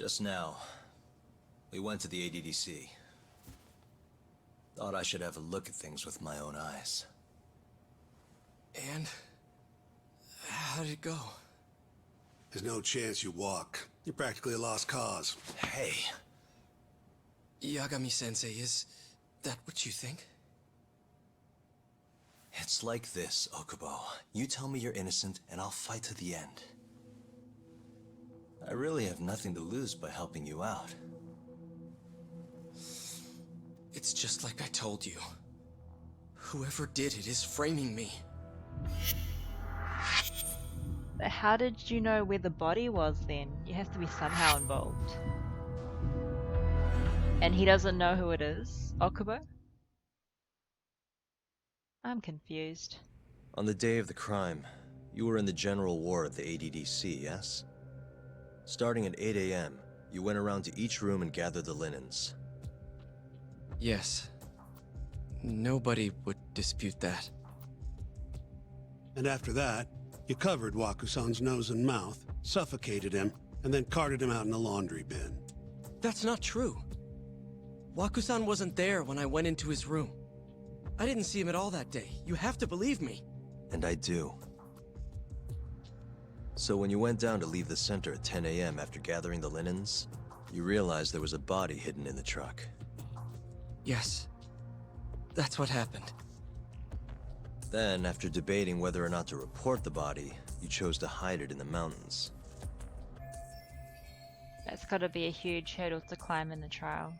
Just now, we went to the ADDC. Thought I should have a look at things with my own eyes. And? How did it go? There's no chance you walk. You're practically a lost cause. Hey. Yagami-sensei, is that what you think? It's like this, Okubo. You tell me you're innocent, and I'll fight to the end. I really have nothing to lose by helping you out. It's just like I told you. Whoever did it is framing me. But how did you know where the body was then? You have to be somehow involved. And he doesn't know who it is? Okubo? I'm confused. On the day of the crime, you were in the general ward at the ADDC, yes? Starting at 8 AM, you went around to each room and gathered the linens. Yes. Nobody would dispute that. And after that, you covered Wakusan's nose and mouth, suffocated him, and then carted him out in the laundry bin. That's not true. Wakusan wasn't there when I went into his room. I didn't see him at all that day. You have to believe me. And I do. So when you went down to leave the center at 10 AM after gathering the linens, you realized there was a body hidden in the truck. Yes. That's what happened. Then, after debating whether or not to report the body, you chose to hide it in the mountains. That's gotta be a huge hurdle to climb in the trial.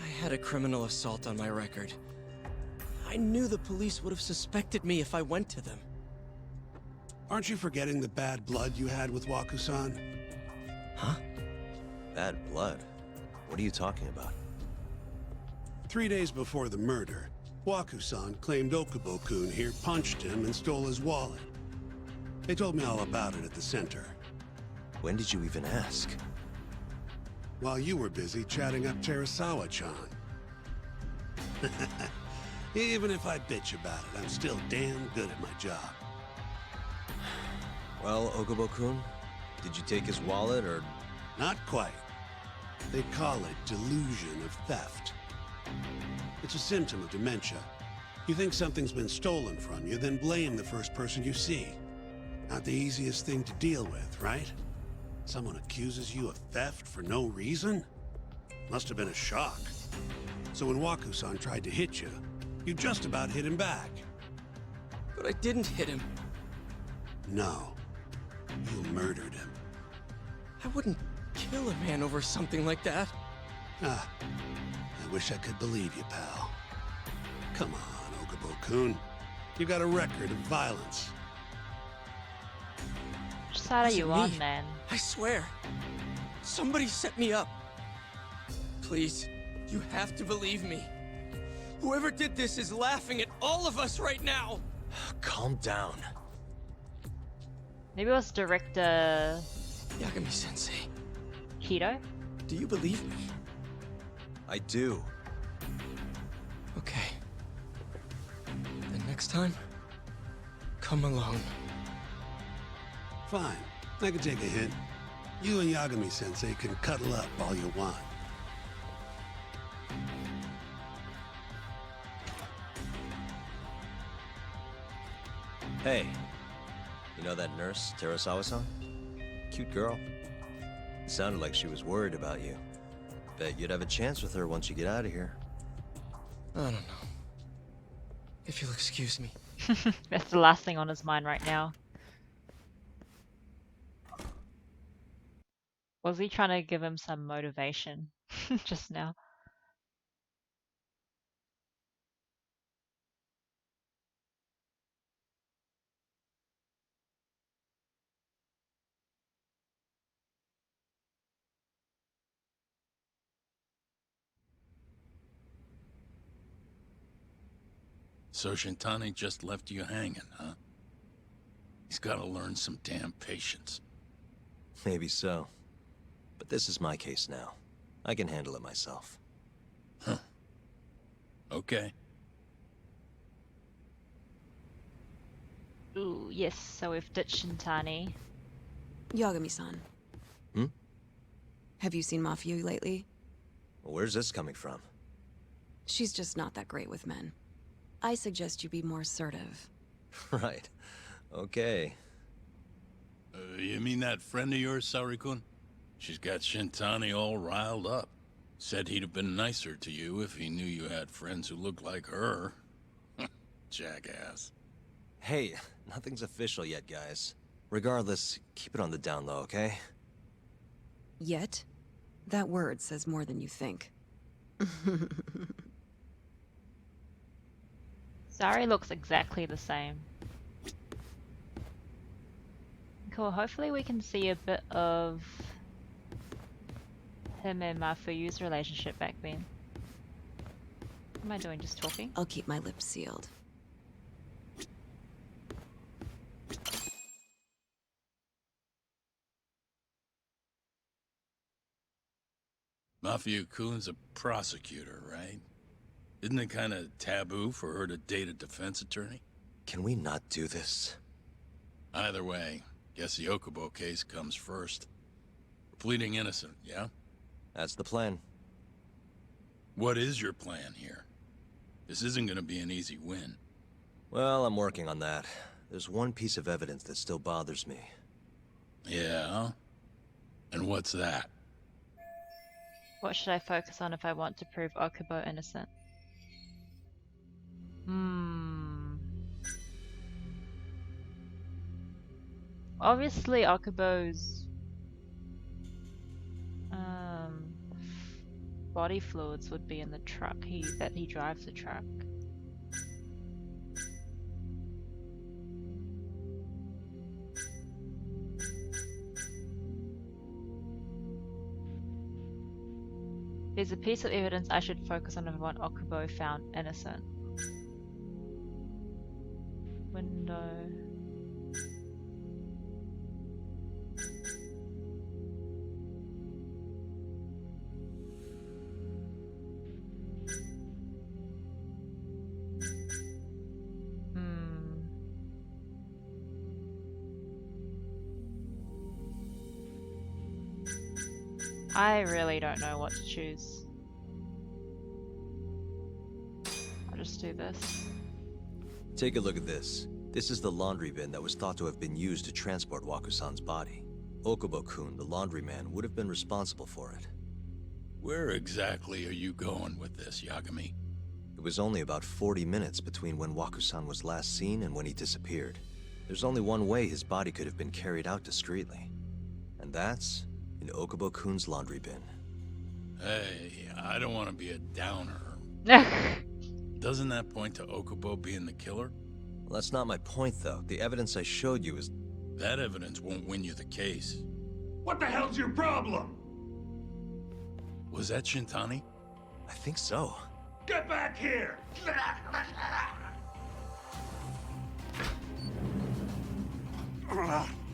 I had a criminal assault on my record. I knew the police would have suspected me if I went to them. Aren't you forgetting the bad blood you had with Wakusan? Huh? Bad blood? What are you talking about? 3 days before the murder, Wakusan claimed Okubo-kun here punched him and stole his wallet. They told me all about it at the center. When did you even ask? While you were busy chatting up Terasawa-chan. Even if I bitch about it, I'm still damn good at my job. Well, Okubo-kun, did you take his wallet or... Not quite. They call it delusion of theft. It's a symptom of dementia. You think something's been stolen from you, then blame the first person you see. Not the easiest thing to deal with, right? Someone accuses you of theft for no reason? Must have been a shock. So when Wakusan tried to hit you, you just about hit him back. But I didn't hit him. No. You murdered him. I wouldn't kill a man over something like that. Ah, I wish I could believe you, pal. Come on, Okubo-kun. You got a record of violence. Which side are you Wasn't on, me. man? I swear. Somebody set me up. Please, you have to believe me. Whoever did this is laughing at all of us right now. Calm down. Maybe it was director Yagami-sensei, Hito? do you believe me? I do. Okay. Then next time, come alone. Fine. I can take a hint. You and Yagami-sensei can cuddle up all you want. Hey, you know that nurse, Terasawa-san? Cute girl. It sounded like she was worried about you. Bet you'd have a chance with her once you get out of here. I don't know. If you'll excuse me. That's the last thing on his mind right now. Was he trying to give him some motivation just now? So Shintani just left you hanging, huh? He's gotta learn some damn patience. Maybe so. But this is my case now. I can handle it myself. Huh. Okay. Ooh, yes, so we've ditched Shintani. Yagami-san. Hmm? Have you seen Mafia lately? Where's this coming from? She's just not that great with men. I suggest you be more assertive. Right. Okay. You mean that friend of yours, Saori-kun? She's got Shintani all riled up. Said he'd have been nicer to you if he knew you had friends who looked like her. Jackass. Hey, nothing's official yet, guys. Regardless, keep it on the down low, okay? Yet? That word says more than you think. Sari looks exactly the same. Cool, hopefully we can see a bit of him and Mafuyu's relationship back then. What am I doing, just talking? I'll keep my lips sealed. Mafia-kun's a prosecutor, right? Isn't it kind of taboo for her to date a defense attorney? Can we not do this? Either way, guess the Okubo case comes first. We're pleading innocent, yeah? That's the plan. What is your plan here? This isn't gonna be an easy win. Well, I'm working on that. There's one piece of evidence that still bothers me. Yeah? And what's that? What should I focus on if I want to prove Okubo innocent? Obviously Okubo's body fluids would be in the truck. That he drives the truck. There's a piece of evidence I should focus on if I want Okubo found innocent. Window. I really don't know what to choose. I'll just do this. Take a look at this. This is the laundry bin that was thought to have been used to transport Wakusan's body. Okubo-kun, the laundryman, would have been responsible for it. Where exactly are you going with this, Yagami? It was only about 40 minutes between when Wakusan was last seen and when he disappeared. There's only one way his body could have been carried out discreetly. And that's in Okubo-kun's laundry bin. Hey, I don't want to be a downer. Doesn't that point to Okubo being the killer? Well, that's not my point, though. The evidence I showed you is... That evidence won't win you the case. What the hell's your problem? Was that Shintani? I think so. Get back here! Is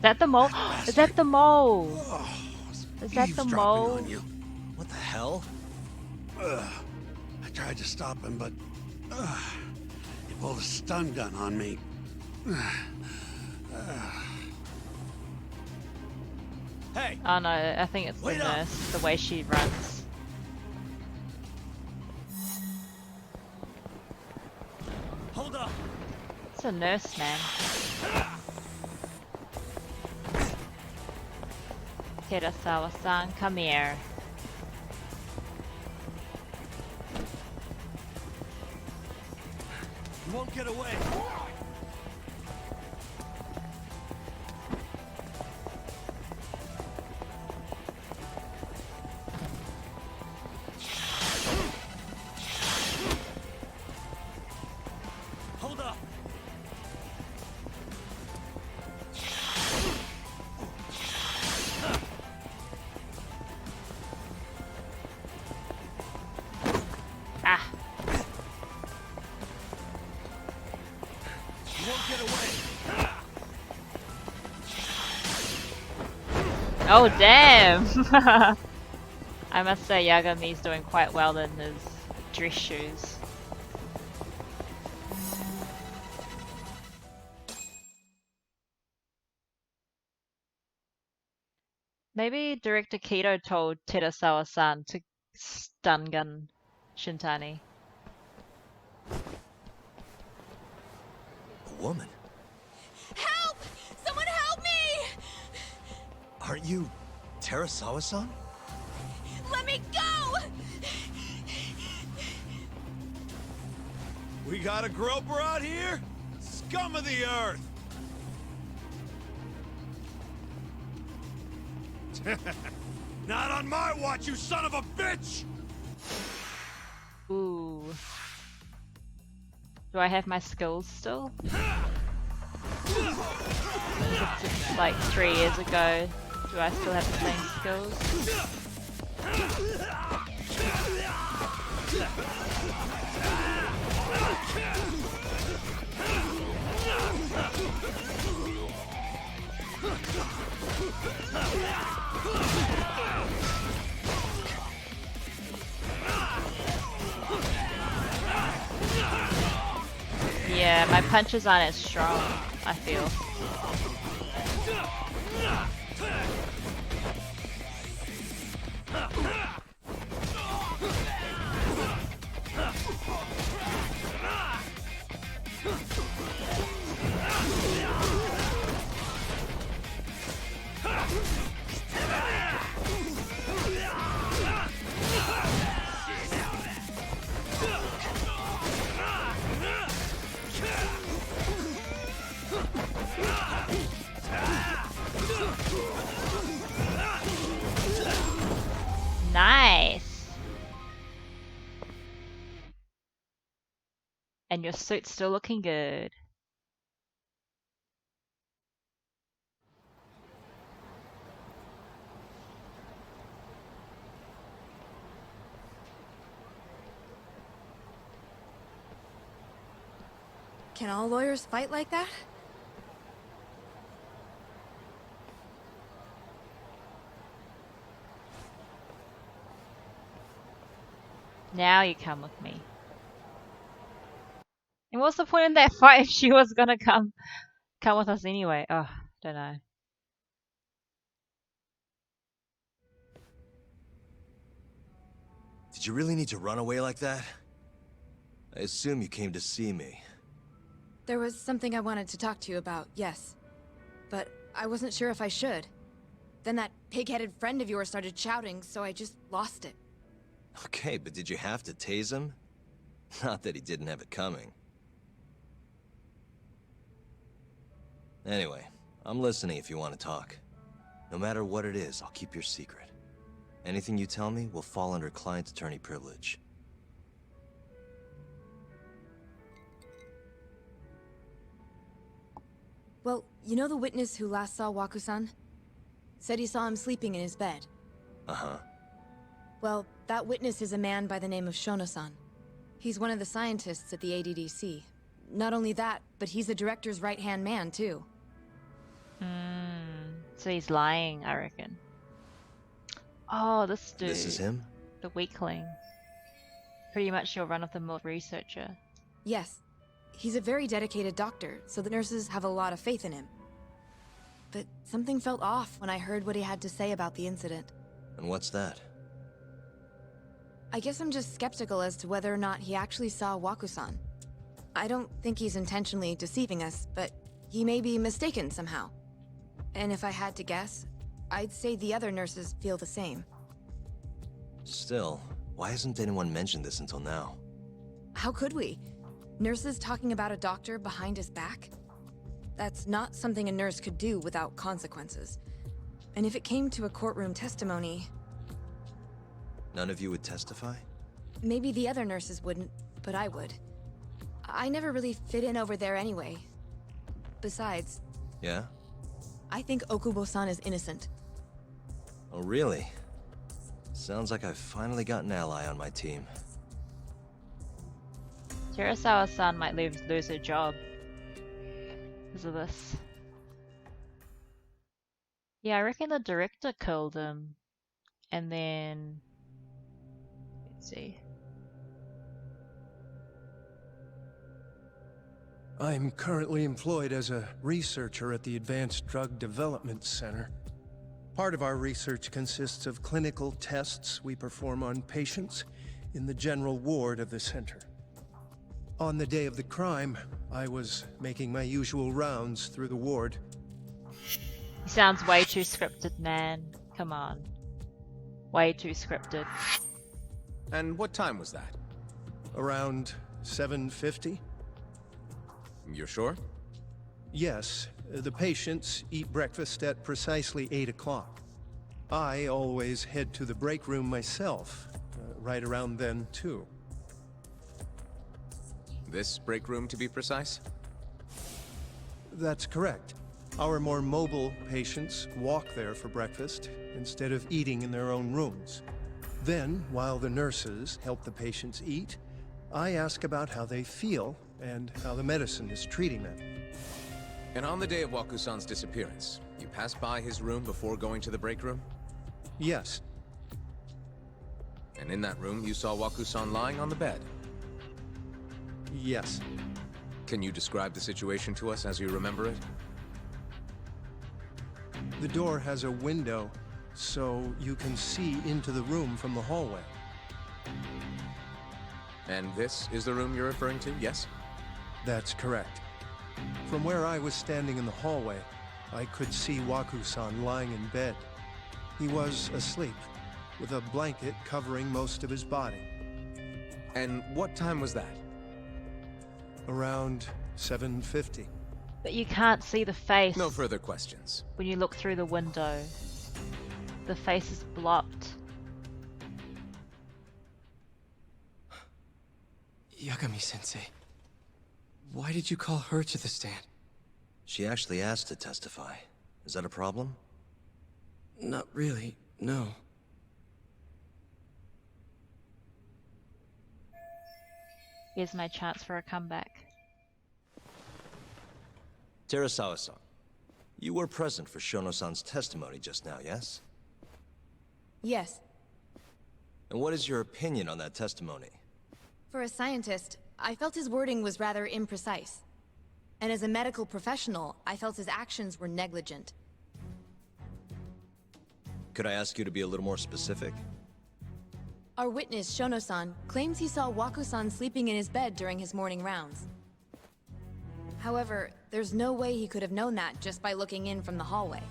that the mole? Is that the mole? Is that the Eavesdropping mole? on you. What the hell? I tried to stop him, but he pulled a stun gun on me. Hey! Oh no, I think it's the Wait up. nurse, the way she runs. Hold up! It's a nurse, man. Kirasawa-san, come here. You won't get away! Hold up! Ah, You won't get away! oh damn! I must say Yagami's doing quite well in his dress shoes. Maybe director Keto told Terasawa-san to stun gun Shintani. A woman? Help! Someone help me! Aren't you Terasawa-san? Let me go! We got a groper out here? Scum of the earth! Not on my watch, you son of a bitch! Ooh. Do I have my skills still? Just like 3 years ago. Do I still have the same skills? Yeah, my punches aren't as strong, I feel. Nice! And your suit's still looking good. Can all lawyers fight like that? Now you come with me. And what's the point in that fight if she was gonna come with us anyway? Oh, don't know. Did you really need to run away like that? I assume you came to see me. There was something I wanted to talk to you about, yes. But I wasn't sure if I should. Then that pig-headed friend of yours started shouting, so I just lost it. Okay, but did you have to tase him? Not that he didn't have it coming. Anyway, I'm listening if you want to talk. No matter what it is, I'll keep your secret. Anything you tell me will fall under client attorney privilege. Well, you know the witness who last saw Waku-san? Said he saw him sleeping in his bed. Uh-huh. Well, that witness is a man by the name of Shono-san. He's one of the scientists at the ADDC. Not only that, but he's the director's right-hand man, too. So he's lying, I reckon. Oh, this dude. This is him? The weakling. Pretty much your run-of-the-mill researcher. Yes. He's a very dedicated doctor, so the nurses have a lot of faith in him. But something felt off when I heard what he had to say about the incident. And what's that? I guess I'm just skeptical as to whether or not he actually saw Waku-san. I don't think he's intentionally deceiving us, but he may be mistaken somehow. And if I had to guess, I'd say the other nurses feel the same. Still, why hasn't anyone mentioned this until now? How could we? Nurses talking about a doctor behind his back? That's not something a nurse could do without consequences. And if it came to a courtroom testimony... None of you would testify? Maybe the other nurses wouldn't, but I would. I never really fit in over there anyway. Besides... Yeah? I think Okubo-san is innocent. Oh, really? Sounds like I've finally got an ally on my team. Terasawa-san might lose her job because of this. Yeah, I reckon the director killed him. And then... let's see. I'm currently employed as a researcher at the Advanced Drug Development Center. Part of our research consists of clinical tests we perform on patients in the general ward of the center. On the day of the crime, I was making my usual rounds through the ward. He sounds way too scripted, man. Come on. Way too scripted. And what time was that? Around 7:50? You're sure? Yes, the patients eat breakfast at precisely 8 o'clock. I always head to the break room myself, right around then too. This break room, to be precise? That's correct. Our more mobile patients walk there for breakfast instead of eating in their own rooms. Then, while the nurses help the patients eat, I ask about how they feel and how the medicine is treating them. And on the day of Waku-san's disappearance, you passed by his room before going to the break room? Yes. And in that room, you saw Waku-san lying on the bed? Yes. Can you describe the situation to us as you remember it? The door has a window, so you can see into the room from the hallway. And this is the room you're referring to, yes? That's correct. From where I was standing in the hallway, I could see Waku-san lying in bed. He was asleep, with a blanket covering most of his body. And what time was that? Around 7:50. But you can't see the face. No further questions. When you look through the window. The face is blocked. Yagami-sensei, why did you call her to the stand? She actually asked to testify. Is that a problem? Not really, no. Here's my chance for a comeback. Terasawa-san, you were present for Shono-san's testimony just now, yes? Yes. And what is your opinion on that testimony? For a scientist, I felt his wording was rather imprecise. And as a medical professional, I felt his actions were negligent. Could I ask you to be a little more specific? Our witness, Shono-san, claims he saw Waku-san sleeping in his bed during his morning rounds. However, there's no way he could have known that just by looking in from the hallway.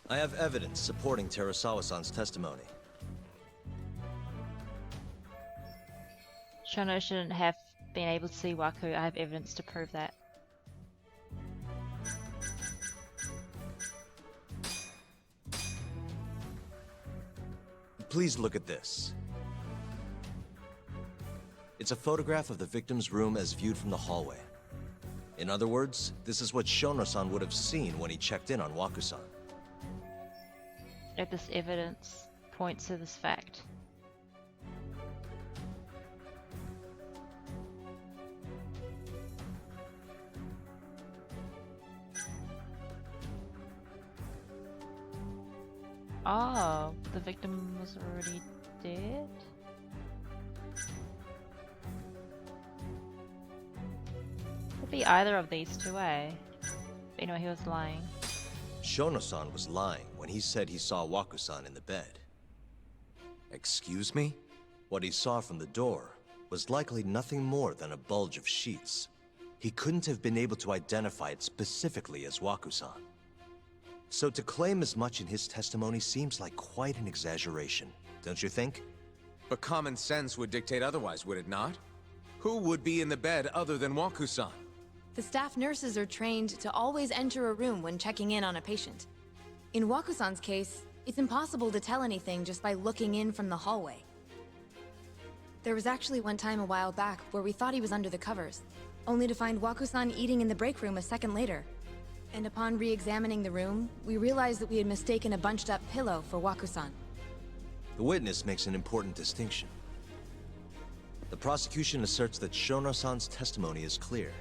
I have evidence supporting Terasawa-san's testimony. Shono shouldn't have been able to see Waku. I have evidence to prove that. Please look at this. It's a photograph of the victim's room as viewed from the hallway. In other words, this is what Shono-san would have seen when he checked in on Waku-san. If this evidence points to this fact. Oh, the victim was already dead? Could be either of these two, eh? But you know, he was lying. Shono-san was lying when he said he saw Waku-san in the bed. Excuse me? What he saw from the door was likely nothing more than a bulge of sheets. He couldn't have been able to identify it specifically as Waku-san. So to claim as much in his testimony seems like quite an exaggeration, don't you think? But common sense would dictate otherwise, would it not? Who would be in the bed other than Waku-san? The staff nurses are trained to always enter a room when checking in on a patient. In Waku-san's case, it's impossible to tell anything just by looking in from the hallway. There was actually one time a while back where we thought he was under the covers, only to find Waku-san eating in the break room a second later. And upon re-examining the room, we realized that we had mistaken a bunched-up pillow for Waku-san. The witness makes an important distinction. The prosecution asserts that Shono-san's testimony is clear,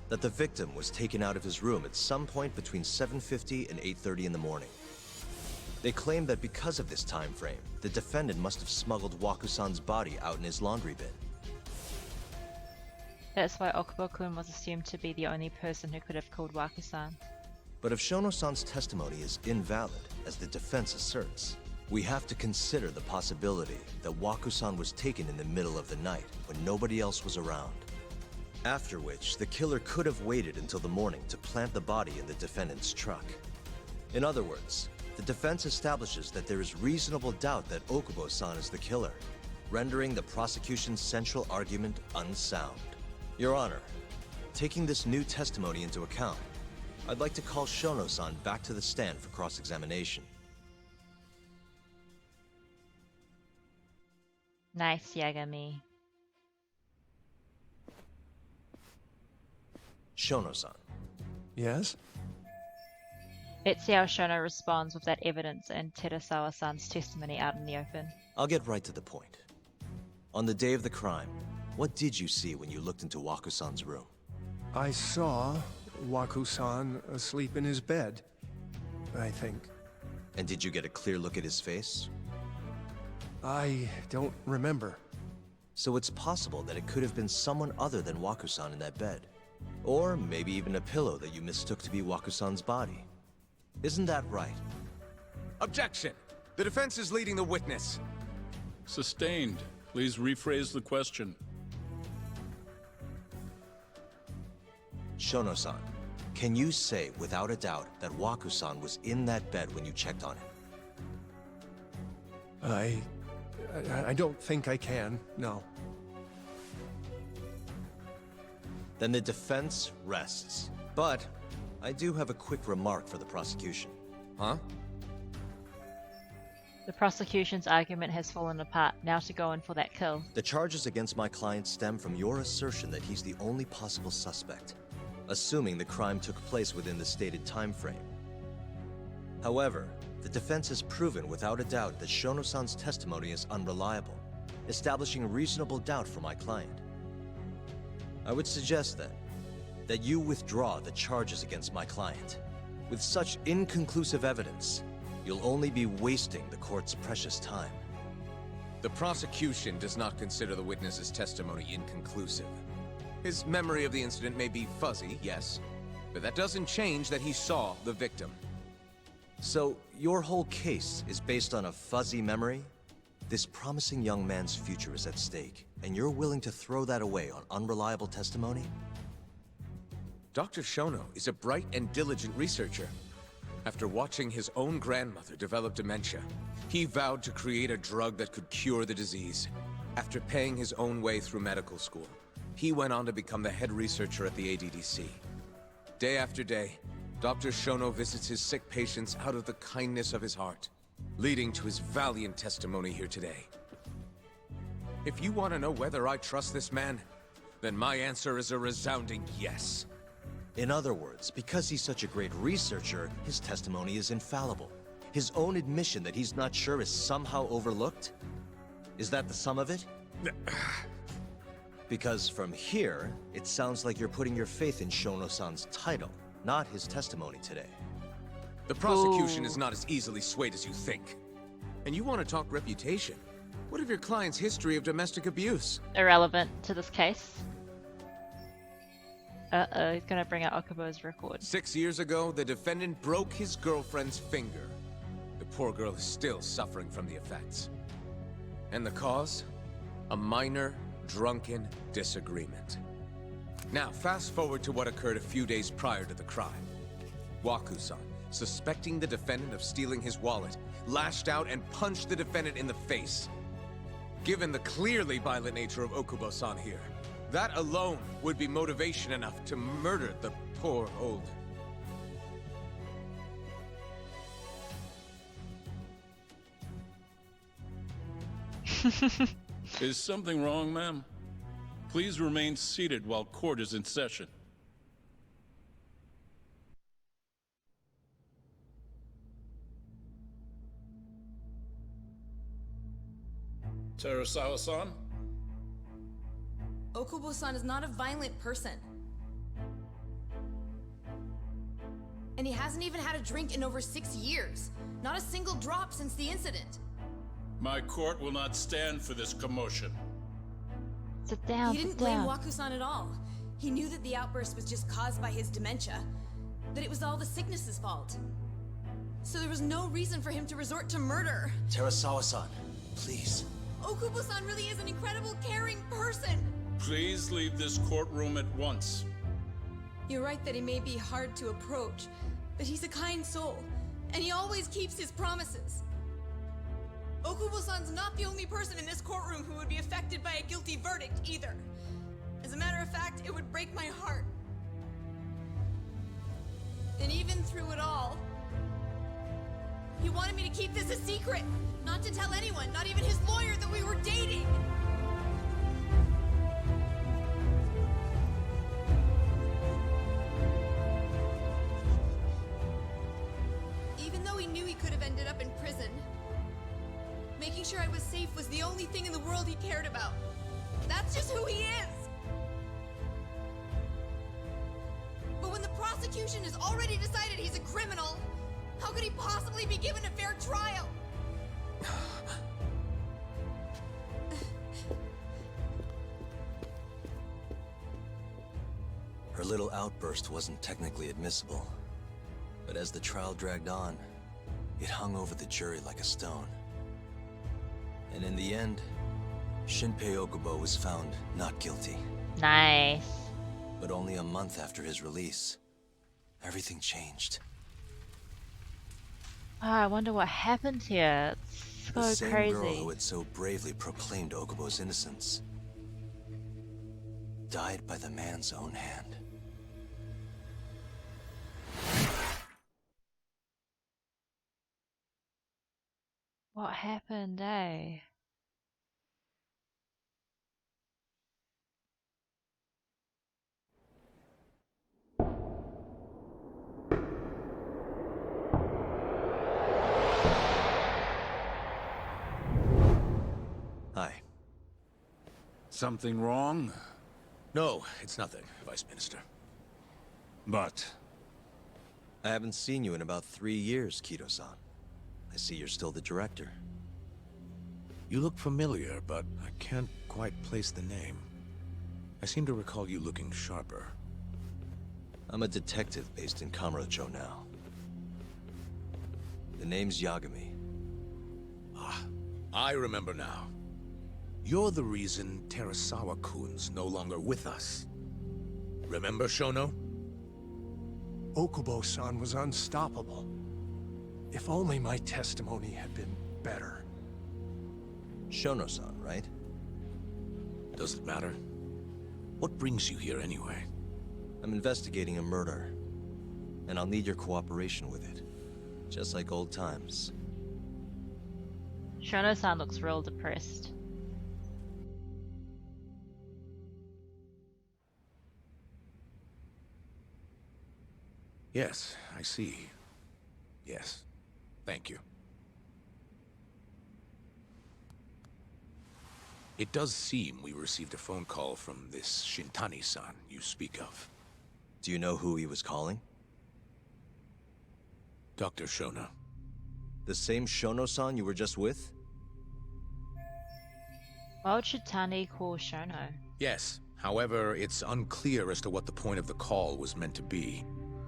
that the victim was taken out of his room at some point between 7:50 and 8:30 in the morning. They claim that because of this time frame, the defendant must have smuggled Waku-san's body out in his laundry bin. That's why Okubo-kun was assumed to be the only person who could have killed Waku-san. But if Shono-san's testimony is invalid, as the defense asserts, we have to consider the possibility that Waku-san was taken in the middle of the night when nobody else was around. After which, the killer could have waited until the morning to plant the body in the defendant's truck. In other words, the defense establishes that there is reasonable doubt that Okubo-san is the killer, rendering the prosecution's central argument unsound. Your Honor, taking this new testimony into account, I'd like to call Shono-san back to the stand for cross-examination. Nice, Yagami. Shono-san. Yes? Let's see how Shono responds with that evidence and Terasawa-san's testimony out in the open. I'll get right to the point. On the day of the crime, what did you see when you looked into Waku-san's room? I saw Waku-san asleep in his bed, I think. And did you get a clear look at his face? I don't remember. So it's possible that it could have been someone other than Waku-san in that bed. Or maybe even a pillow that you mistook to be Waku-san's body. Isn't that right? Objection! The defense is leading the witness. Sustained. Please rephrase the question. Shono-san, can you say without a doubt that Waku-san was in that bed when you checked on him? I don't think I can, no. Then the defense rests. But I do have a quick remark for the prosecution. Huh? The prosecution's argument has fallen apart. Now to go in for that kill. The charges against my client stem from your assertion that he's the only possible suspect, assuming the crime took place within the stated time frame. However, the defense has proven without a doubt that Shono-san's testimony is unreliable, establishing reasonable doubt for my client. I would suggest then that you withdraw the charges against my client. With such inconclusive evidence, you'll only be wasting the court's precious time. The prosecution does not consider the witness's testimony inconclusive. His memory of the incident may be fuzzy, yes, but that doesn't change that he saw the victim. So, your whole case is based on a fuzzy memory? This promising young man's future is at stake, and you're willing to throw that away on unreliable testimony? Dr. Shono is a bright and diligent researcher. After watching his own grandmother develop dementia, he vowed to create a drug that could cure the disease. After paying his own way through medical school, he went on to become the head researcher at the ADDC. Day after day, Dr. Shono visits his sick patients out of the kindness of his heart, leading to his valiant testimony here today. If you want to know whether I trust this man, then my answer is a resounding yes. In other words, because he's such a great researcher, his testimony is infallible. His own admission that he's not sure is somehow overlooked? Is that the sum of it? Because from here, it sounds like you're putting your faith in Shono-san's title, not his testimony today. The prosecution is not as easily swayed as you think. And you want to talk reputation? What of your client's history of domestic abuse? Irrelevant to this case. Uh-oh, he's gonna bring out Okubo's record. 6 years ago, the defendant broke his girlfriend's finger. The poor girl is still suffering from the effects. And the cause? A minor, drunken disagreement. Now, fast forward to what occurred a few days prior to the crime. Waku-san, suspecting the defendant of stealing his wallet, lashed out and punched the defendant in the face. Given the clearly violent nature of Okubo-san here, that alone would be motivation enough to murder the poor old... Is something wrong, ma'am? Please remain seated while court is in session. Terasawa-san? Okubo-san is not a violent person. And he hasn't even had a drink in over 6 years. Not a single drop since the incident. My court will not stand for this commotion. Sit down, He didn't blame Waku-san at all. He knew that the outburst was just caused by his dementia. that it was all the sickness's fault. So there was no reason for him to resort to murder. Terasawa-san, please. Okubo-san really is an incredible, caring person. Please leave this courtroom at once. You're right that he may be hard to approach, but he's a kind soul, and he always keeps his promises. Okubo-san's not the only person in this courtroom who would be affected by a guilty verdict, either. As a matter of fact, it would break my heart. And even through it all, he wanted me to keep this a secret, not to tell anyone, not even his lawyer, that we were dating. Even though he knew he could have ended up in prison, making sure I was safe was the only thing in the world he cared about. That's just who he is. But when the prosecution has already decided he's a criminal, how could he possibly be given a fair trial? Her little outburst wasn't technically admissible, but as the trial dragged on, it hung over the jury like a stone. And in the end, Shinpei Okubo was found not guilty. Nice. But only a month after his release, everything changed. Oh, I wonder what happened here. It's The so same crazy. girl who had so bravely proclaimed Okubo's innocence died by the man's own hand. What happened, eh? Hi. Something wrong? No, it's nothing, Vice Minister. But I haven't seen you in about 3 years, Kido-san. I see you're still the director. You look familiar, but I can't quite place the name. I seem to recall you looking sharper. I'm a detective based in Kamurocho now. The name's Yagami. Ah, I remember now. You're the reason Terasawa-kun's no longer with us. Remember, Shono? Okubo-san was unstoppable. If only my testimony had been better. Shono-san, right? Does it matter? What brings you here anyway? I'm investigating a murder, and I'll need your cooperation with it. Just like old times. Shono-san looks real depressed. Yes, I see. Yes. Thank you. It does seem we received a phone call from this Shintani-san you speak of. Do you know who he was calling? Dr. Shono. The same Shono-san you were just with? Why would Shitani call Shono? Yes. However, it's unclear as to what the point of the call was meant to be.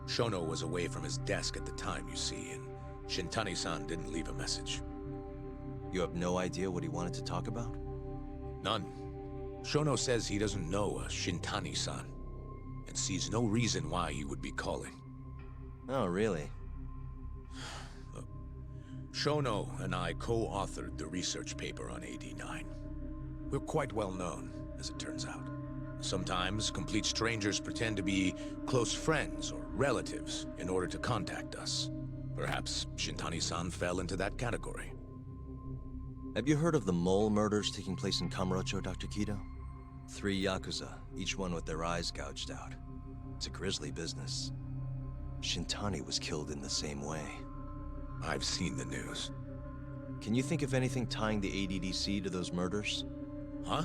Shono was away from his desk at the time, you see, and Shintani-san didn't leave a message. You have no idea what he wanted to talk about? None. Shono says he doesn't know a Shintani-san, and sees no reason why he would be calling. Oh, really? Shono and I co-authored the research paper on AD9. We're quite well known, as it turns out. Sometimes, complete strangers pretend to be close friends or relatives in order to contact us. Perhaps Shintani-san fell into that category. Have you heard of the mole murders taking place in Kamurocho, Dr. Kido? 3 Yakuza, each one with their eyes gouged out. It's a grisly business. Shintani was killed in the same way. I've seen the news. Can you think of anything tying the ADDC to those murders? Huh?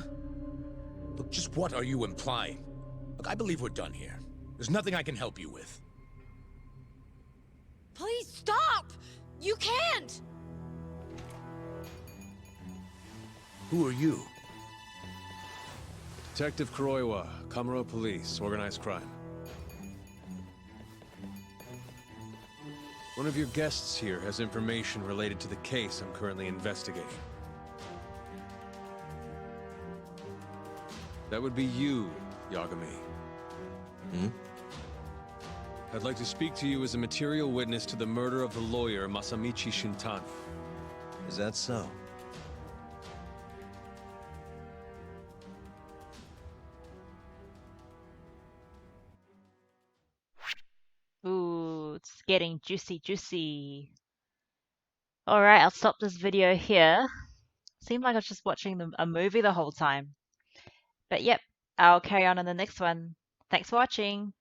Look, just what are you implying? Look, I believe we're done here. There's nothing I can help you with. Please stop! You can't! Who are you? Detective Kuroiwa, Kamuro Police, Organized Crime. One of your guests here has information related to the case I'm currently investigating. That would be you, Yagami. Hmm? I'd like to speak to you as a material witness to the murder of the lawyer Masamichi Shintani. Is that so? Ooh, it's getting juicy. Alright, I'll stop this video here. Seemed like I was just watching a movie the whole time. But yep, I'll carry on in the next one. Thanks for watching.